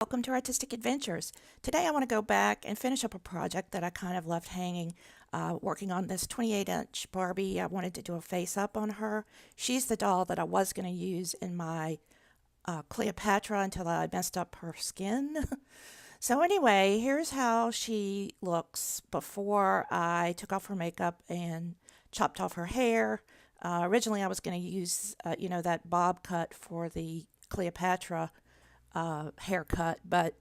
Welcome to Artistic Adventures. Today I want to go back and finish up a project that I kind of left hanging, working on this 28-inch Barbie. I wanted to do a face up on her. She's the doll that I was going to use in my Cleopatra until I messed up her skin. So anyway, here's how she looks before I took off her makeup and chopped off her hair. Originally I was going to use, that bob cut for the Cleopatra haircut, but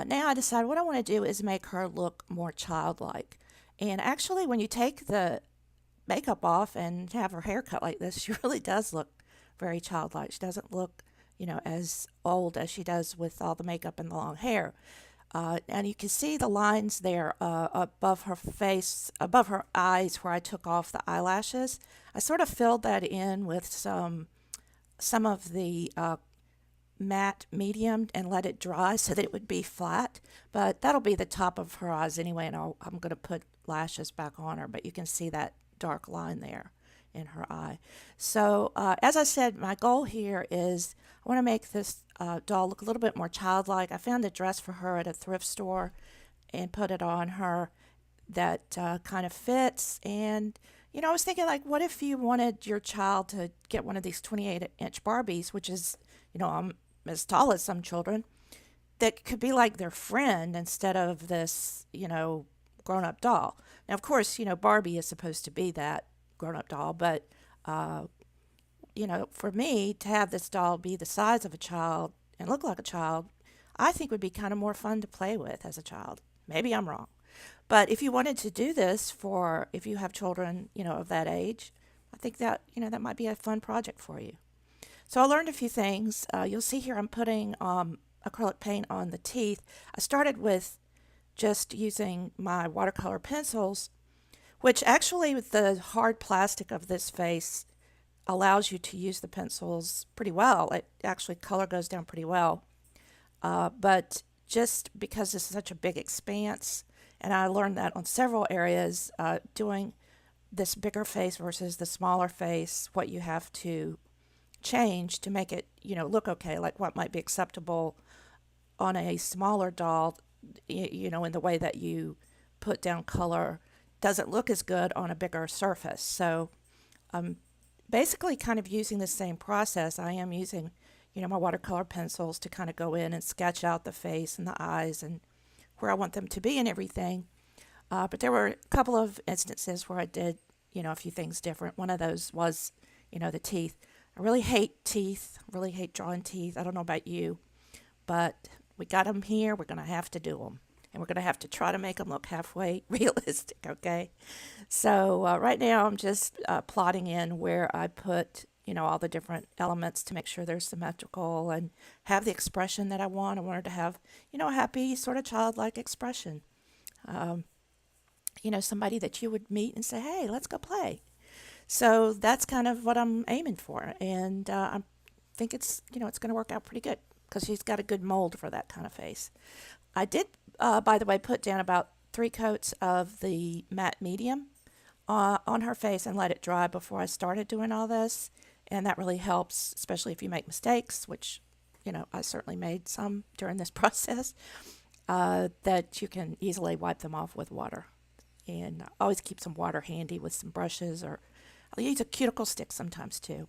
now I decided what I want to do is make her look more childlike. And actually, when you take the makeup off and have her hair cut like this, she really does look very childlike. She doesn't look, as old as she does with all the makeup and the long hair. And you can see the lines there above her face, above her eyes, where I took off the eyelashes. I sort of filled that in with some of the matte medium and let it dry so that it would be flat. But that'll be the top of her eyes anyway, and I'm going to put lashes back on her. But you can see that dark line there in her eye. So as I said, my goal here is I want to make this doll look a little bit more childlike. I found a dress for her at a thrift store and put it on her that kind of fits. And I was thinking, like, what if you wanted your child to get one of these 28-inch Barbies, which is, I'm as tall as some children, that could be like their friend instead of this, grown up doll. Now, of course, Barbie is supposed to be that grown up doll, but, for me to have this doll be the size of a child and look like a child, I think would be kind of more fun to play with as a child. Maybe I'm wrong. But if you wanted to do this for, if you have children, of that age, I think that, that might be a fun project for you. So I learned a few things. You'll see here I'm putting acrylic paint on the teeth. I started with just using my watercolor pencils, which actually with the hard plastic of this face allows you to use the pencils pretty well. It actually color goes down pretty well. But just because this is such a big expanse, and I learned that on several areas, doing this bigger face versus the smaller face, what you have to change to make it, look okay, like what might be acceptable on a smaller doll, in the way that you put down color doesn't look as good on a bigger surface. So I'm basically kind of using the same process. I am using, my watercolor pencils to kind of go in and sketch out the face and the eyes and where I want them to be and everything. But there were a couple of instances where I did, a few things different. One of those was, the teeth. I really hate teeth, really hate drawing teeth. I don't know about you, but we got them here. We're going to have to do them. And we're going to have to try to make them look halfway realistic, okay? So right now I'm just plotting in where I put, all the different elements to make sure they're symmetrical and have the expression that I want. I want her to have, a happy, sort of childlike expression. Somebody that you would meet and say, hey, let's go play. So that's kind of what I'm aiming for, and I think it's going to work out pretty good because she's got a good mold for that kind of face. I did, by the way, put down about 3 coats of the matte medium on her face and let it dry before I started doing all this, and that really helps, especially if you make mistakes, which I certainly made some during this process, that you can easily wipe them off with water. And always keep some water handy with some brushes, or I'll use a cuticle stick sometimes too.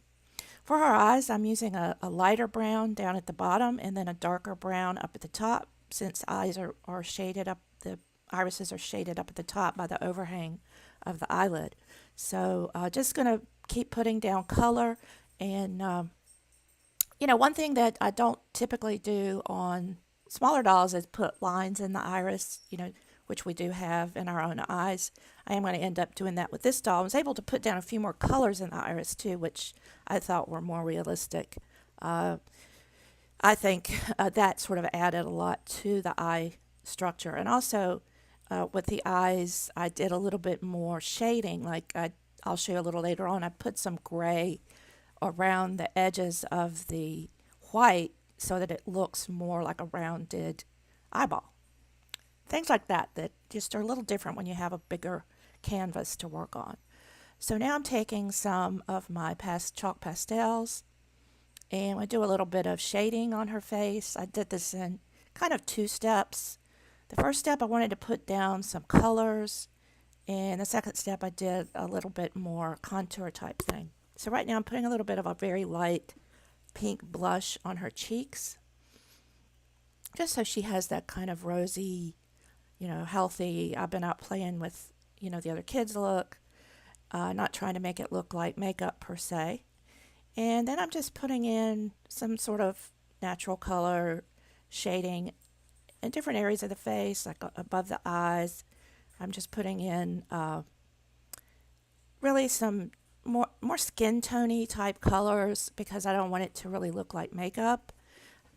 For her eyes, I'm using a lighter brown down at the bottom and then a darker brown up at the top, since eyes are shaded up, the irises are shaded up at the top by the overhang of the eyelid. So just going to keep putting down color. And, one thing that I don't typically do on smaller dolls is put lines in the iris, which we do have in our own eyes. I am going to end up doing that with this doll. I was able to put down a few more colors in the iris too, which I thought were more realistic. I think that sort of added a lot to the eye structure. And also with the eyes, I did a little bit more shading. I'll show you a little later on. I put some gray around the edges of the white so that it looks more like a rounded eyeball. Things like that just are a little different when you have a bigger canvas to work on. So now I'm taking some of my chalk pastels and I do a little bit of shading on her face. I did this in kind of two steps. The first step I wanted to put down some colors, and the second step I did a little bit more contour type thing. So right now I'm putting a little bit of a very light pink blush on her cheeks, just so she has that kind of rosy, healthy, I've been out playing with, the other kids look, not trying to make it look like makeup per se. And then I'm just putting in some sort of natural color shading in different areas of the face, like above the eyes. I'm just putting in really some more skin tony type colors because I don't want it to really look like makeup.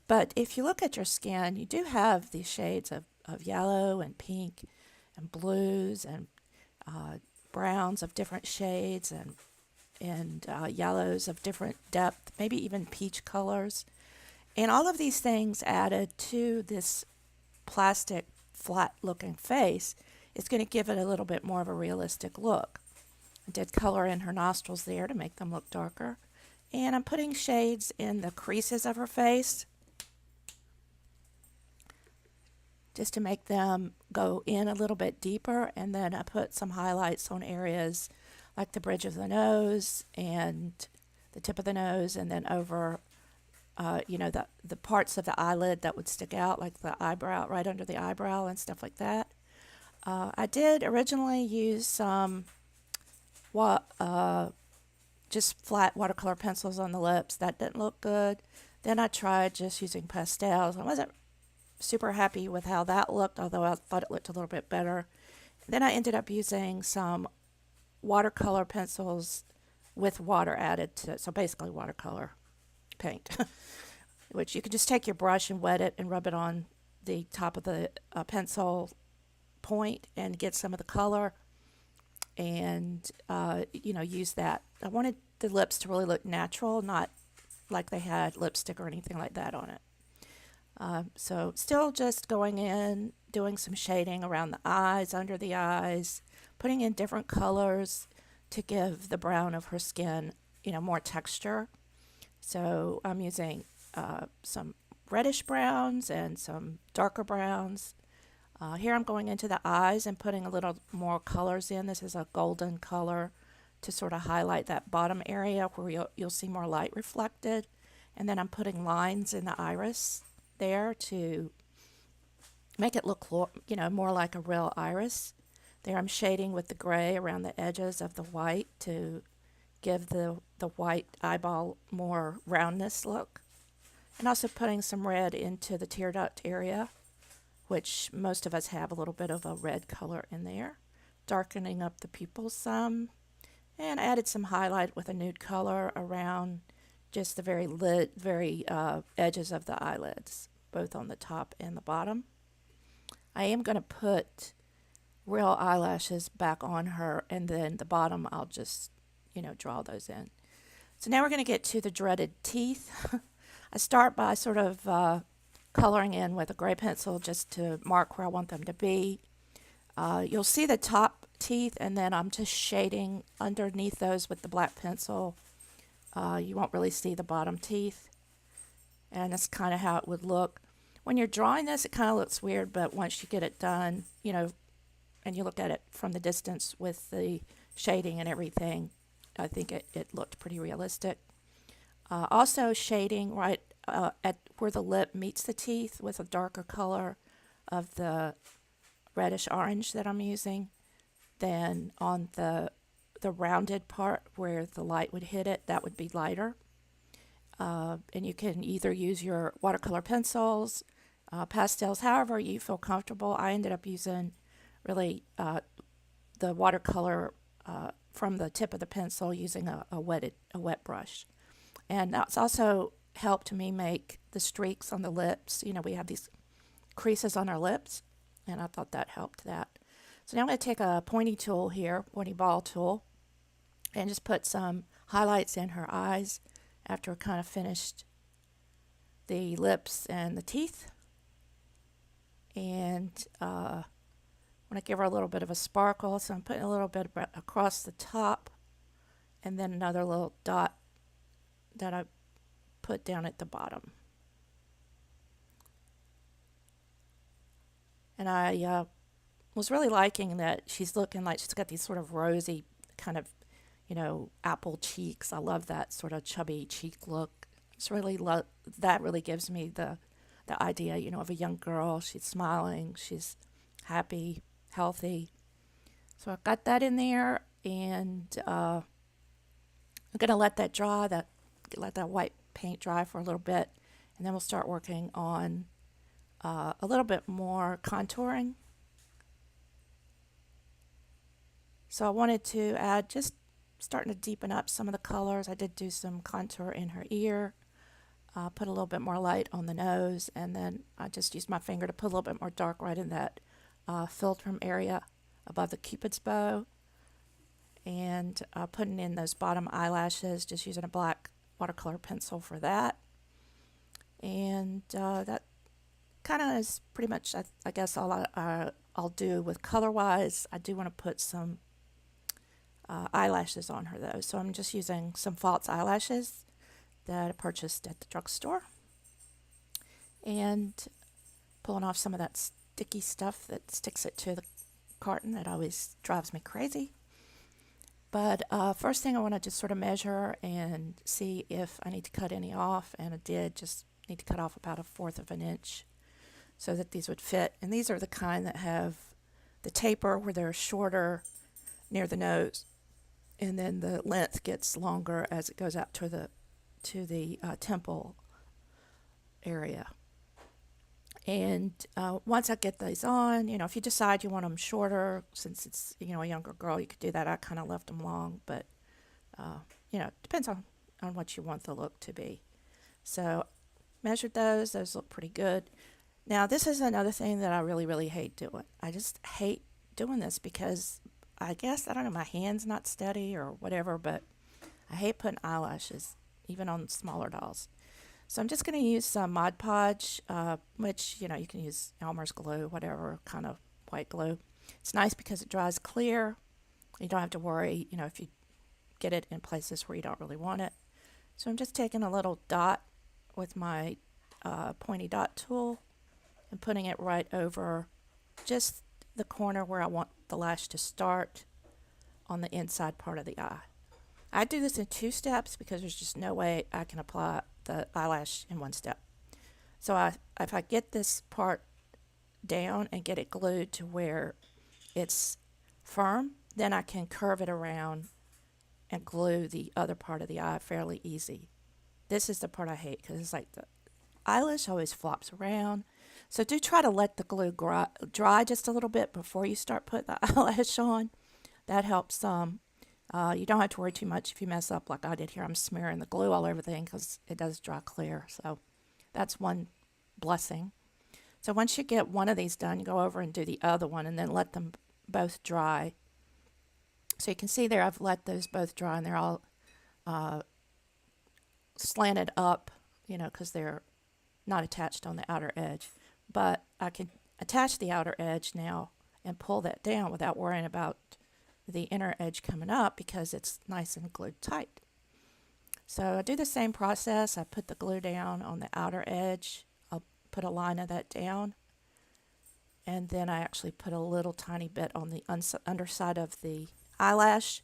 But if you look at your skin, you do have these shades of yellow and pink and blues and browns of different shades and yellows of different depth, maybe even peach colors. And all of these things added to this plastic flat looking face is going to give it a little bit more of a realistic look. I did color in her nostrils there to make them look darker. And I'm putting shades in the creases of her face just to make them go in a little bit deeper. And then I put some highlights on areas like the bridge of the nose and the tip of the nose, and then over the parts of the eyelid that would stick out, like the eyebrow, right under the eyebrow and stuff like that. I did originally use some just flat watercolor pencils on the lips. That didn't look good. Then I tried just using pastels. I wasn't super happy with how that looked, although I thought it looked a little bit better. Then I ended up using some watercolor pencils with water added to it, so basically watercolor paint, which you can just take your brush and wet it and rub it on the top of the pencil point and get some of the color and use that. I wanted the lips to really look natural, not like they had lipstick or anything like that on it. So still just going in, doing some shading around the eyes, under the eyes, putting in different colors to give the brown of her skin, more texture. So I'm using some reddish browns and some darker browns. Here I'm going into the eyes and putting a little more colors in. This is a golden color to sort of highlight that bottom area where you'll see more light reflected. And then I'm putting lines in the iris there to make it look, more like a real iris. There I'm shading with the gray around the edges of the white to give the white eyeball more roundness look. And also putting some red into the tear duct area, which most of us have a little bit of a red color in there. Darkening up the pupils some. And I added some highlight with a nude color around just the very edges of the eyelids, both on the top and the bottom. I am going to put real eyelashes back on her, and then the bottom I'll just, draw those in. So now we're going to get to the dreaded teeth. I start by sort of coloring in with a gray pencil just to mark where I want them to be. You'll see the top teeth, and then I'm just shading underneath those with the black pencil. You won't really see the bottom teeth, and that's kind of how it would look. When you're drawing this, it kind of looks weird, but once you get it done, and you look at it from the distance with the shading and everything, I think it looked pretty realistic. Also shading right at where the lip meets the teeth with a darker color of the reddish orange that I'm using. Then on the rounded part where the light would hit it, that would be lighter. And you can either use your watercolor pencils, pastels, however you feel comfortable. I ended up using really the watercolor from the tip of the pencil using a wet brush. And that's also helped me make the streaks on the lips. We have these creases on our lips, and I thought that helped that. So now I'm going to take a pointy tool here, pointy ball tool, and just put some highlights in her eyes after I kind of finished the lips and the teeth. And I want to give her a little bit of a sparkle, so I'm putting a little bit across the top and then another little dot that I put down at the bottom. And I was really liking that she's looking like she's got these sort of rosy kind of, apple cheeks. I love that sort of chubby cheek look. It's really that really gives me the idea, of a young girl. She's smiling, she's happy, healthy. So I got that in there, and I'm gonna let that dry. Let that white paint dry for a little bit, and then we'll start working on a little bit more contouring. So I wanted to add, just starting to deepen up some of the colors. I did do some contour in her ear, put a little bit more light on the nose, and then I just used my finger to put a little bit more dark right in that philtrum area above the cupid's bow, and putting in those bottom eyelashes, just using a black watercolor pencil for that. And that kind of is pretty much, I guess, all I'll do with color-wise. I do want to put some eyelashes on her, though. So I'm just using some false eyelashes that I purchased at the drugstore, and pulling off some of that sticky stuff that sticks it to the carton that always drives me crazy. But first thing, I want to just sort of measure and see if I need to cut any off, and I did just need to cut off about 1/4 of an inch so that these would fit. And these are the kind that have the taper where they're shorter near the nose, and then the length gets longer as it goes out to the temple area. And once I get these on, if you decide you want them shorter, since it's, a younger girl, you could do that. I kind of left them long, but, it depends on what you want the look to be. So measured those look pretty good. Now, this is another thing that I really, really hate doing. I just hate doing this because I guess, I don't know, my hand's not steady or whatever, but I hate putting eyelashes, even on smaller dolls. So I'm just going to use some Mod Podge, which, you can use Elmer's glue, whatever kind of white glue. It's nice because it dries clear. You don't have to worry, if you get it in places where you don't really want it. So I'm just taking a little dot with my pointy dot tool and putting it right over just the corner where I want the lash to start on the inside part of the eye. I do this in 2 steps because there's just no way I can apply the eyelash in 1 step. So if I get this part down and get it glued to where it's firm, then I can curve it around and glue the other part of the eye fairly easy. This is the part I hate because it's like the eyelash always flops around. So do try to let the glue dry just a little bit before you start putting the eyelash on. That helps some. You don't have to worry too much if you mess up like I did here. I'm smearing the glue all over everything because it does dry clear. So that's one blessing. So once you get one of these done, you go over and do the other one and then let them both dry. So you can see there I've let those both dry, and they're all slanted up, because they're not attached on the outer edge. But I can attach the outer edge now and pull that down without worrying about the inner edge coming up because it's nice and glued tight. So I do the same process. I put the glue down on the outer edge. I'll put a line of that down, and then I actually put a little tiny bit on the underside of the eyelash,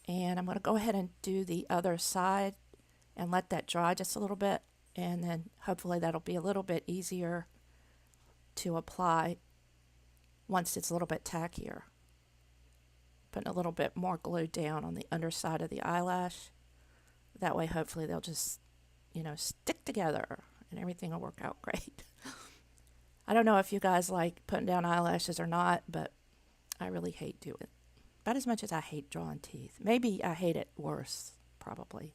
and I'm going to go ahead and do the other side and let that dry just a little bit, and then hopefully that'll be a little bit easier to apply once it's a little bit tackier. Putting a little bit more glue down on the underside of the eyelash. That way, hopefully, they'll just, stick together and everything will work out great. I don't know if you guys like putting down eyelashes or not, but I really hate doing it. About as much as I hate drawing teeth. Maybe I hate it worse, probably.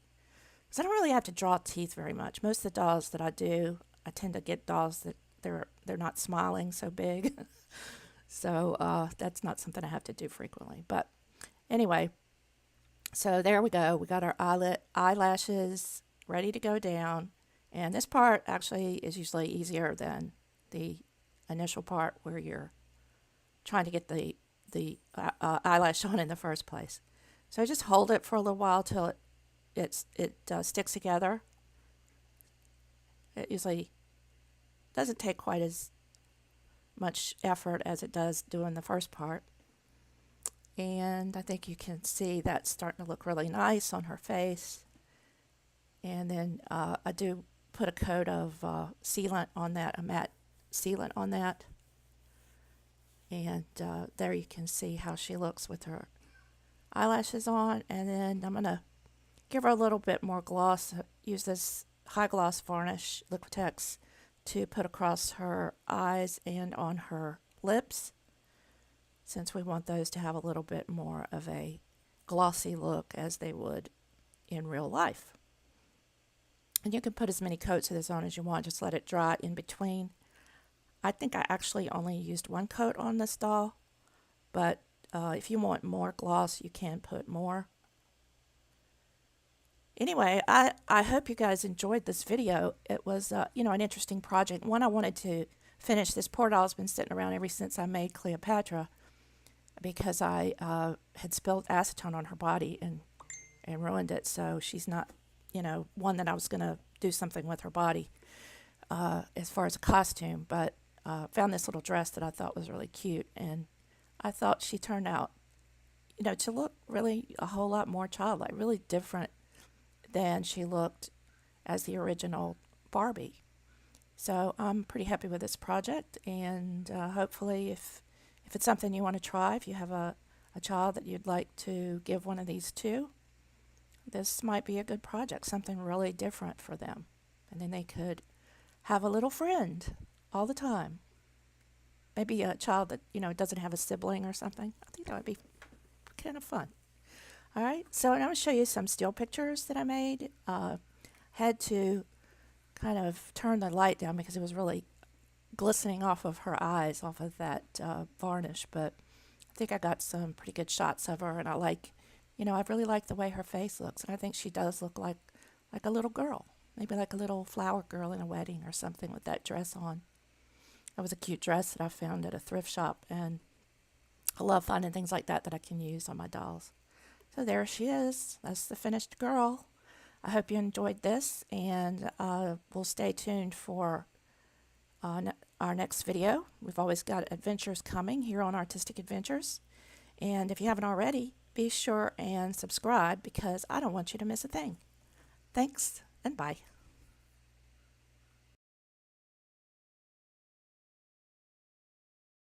Because I don't really have to draw teeth very much. Most of the dolls that I do, I tend to get dolls that they're not smiling so big. So that's not something I have to do frequently. But anyway, so there we go. We got our eyelashes ready to go down. And this part actually is usually easier than the initial part where you're trying to get the eyelash on in the first place. So just hold it for a little while till it sticks together. It usually doesn't take quite as much effort as it does doing the first part. And I think you can see that's starting to look really nice on her face. And then I do put a coat of sealant on that, a matte sealant on that. And there you can see how she looks with her eyelashes on. And then I'm going to give her a little bit more gloss. Use this high gloss varnish, Liquitex, to put across her eyes and on her lips, since we want those to have a little bit more of a glossy look as they would in real life. And you can put as many coats of this on as you want, just let it dry in between. I think I actually only used one coat on this doll, but if you want more gloss, you can put more. Anyway, I hope you guys enjoyed this video. It was, an interesting project. One, I wanted to finish. This poor doll's been sitting around ever since I made Cleopatra, because I had spilled acetone on her body and ruined it. So she's not, one that I was going to do something with her body as far as a costume. But found this little dress that I thought was really cute. And I thought she turned out, to look really a whole lot more childlike, really different than she looked as the original Barbie. So I'm pretty happy with this project, and hopefully if it's something you want to try, if you have a child that you'd like to give one of these to, this might be a good project, something really different for them. And then they could have a little friend all the time. Maybe a child that, doesn't have a sibling or something. I think that would be kind of fun. All right, so I'm going to show you some still pictures that I made. Had to kind of turn the light down because it was really glistening off of her eyes, off of that varnish. But I think I got some pretty good shots of her, and I really like the way her face looks. And I think she does look like a little girl, maybe like a little flower girl in a wedding or something with that dress on. It was a cute dress that I found at a thrift shop, and I love finding things like that I can use on my dolls. So there she is. That's the finished girl. I hope you enjoyed this, and we'll stay tuned for our next video. We've always got adventures coming here on Artistic Adventures. And if you haven't already, be sure and subscribe, because I don't want you to miss a thing. Thanks, and bye.